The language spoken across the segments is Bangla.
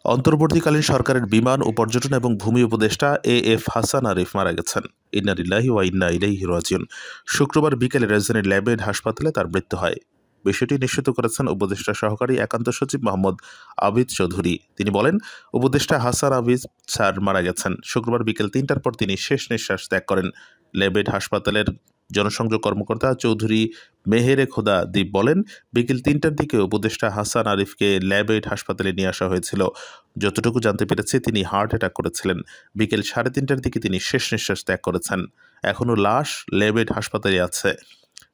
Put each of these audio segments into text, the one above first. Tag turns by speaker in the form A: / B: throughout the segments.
A: অন্তর্বর্তীকালীন সরকারের বিমান ও পর্যটন এবং ভূমি উপদেষ্টা এ.এফ হাসান আরিফ মারা গেছেন। ইন্না লিল্লাহি ওয়া ইন্না ইলাইহি রাজিউন। শুক্রবার বিকেলে রাজধানীর ল্যাবেড হাসপাতালে তার মৃত্যু হয়। বিষয়টি নিশ্চিত করেছেন উপদেষ্টা সহকারী একান্ত সচিব মোহাম্মদ আবিদ চৌধুরী। তিনি বলেন, উপদেষ্টা হাসান আবিদ স্যার মারা গেছেন। শুক্রবার বিকেল ৩টার পর তিনি শেষ নিঃশ্বাস ত্যাগ করেন। ল্যাবেড হাসপাতালের জনসংযোগ কর্মকর্তা চৌধুরী মেহেরে খোদা দ্বীপ বলেন, বিকেল ৩টার দিকে উপদেষ্টা হাসান আরিফকে ল্যাবেড হাসপাতালে নিয়ে আসা হয়েছিল। যতটুকু জানতে পেরেছি তিনি হার্ট অ্যাটাক করেছিলেন। বিকেল ৩:৩০টার দিকে তিনি শেষ নিঃশ্বাস ত্যাগ করেছেন। এখনও লাশ ল্যাবেড হাসপাতালে আছে।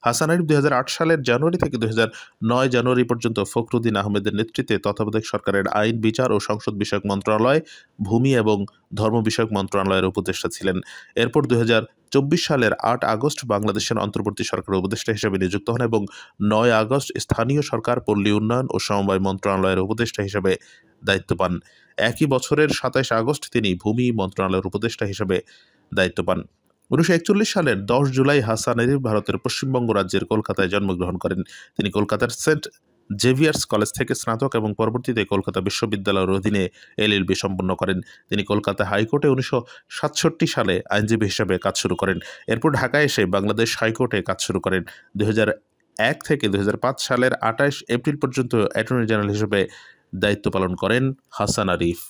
A: হাসান আরিফ ২০০৮ সালের জানুয়ারি থেকে ২০০৯ জানুয়ারি পর্যন্ত ফখরুদ্দিন আহমেদের নেতৃত্বে তত্ত্বাবধায়ক সরকারের আইন, বিচার ও সংসদ বিষয়ক মন্ত্রণালয়, ভূমি এবং ধর্ম বিষয়ক মন্ত্রণালয়ের উপদেষ্টা ছিলেন। এরপর ২০২৪ সালের ৮ আগস্ট বাংলাদেশের অন্তর্বর্তী সরকারের উপদেষ্টা হিসেবে নিযুক্ত হন এবং ৯ আগস্ট স্থানীয় সরকার, পল্লী উন্নয়ন ও সমবায় মন্ত্রণালয়ের উপদেষ্টা হিসেবে দায়িত্ব পান। একই বছরের ২৭ আগস্ট তিনি ভূমি মন্ত্রণালয়ের উপদেষ্টা হিসেবে দায়িত্ব পান। ১৯৪১ সালের ১০ জুলাই হাসান আরিফ ভারতের পশ্চিমবঙ্গ রাজ্যের কলকাতায় জন্মগ্রহণ করেন। তিনি কলকাতার সেন্ট জেভিয়ার্স কলেজ থেকে স্নাতক এবং পরবর্তীতে কলকাতা বিশ্ববিদ্যালয়ের অধীনে এলএলবি সম্পন্ন করেন। তিনি কলকাতা হাইকোর্টে ১৯৬৭ সালে আইনজীবী হিসেবে কাজ শুরু করেন। এরপর ঢাকায় এসে বাংলাদেশ হাইকোর্টে কাজ শুরু করেন। ২০০১ থেকে ২০০৫ সালের ২৮ এপ্রিল পর্যন্ত অ্যাটর্নি জেনারেল হিসেবে দায়িত্ব পালন করেন হাসান আরিফ।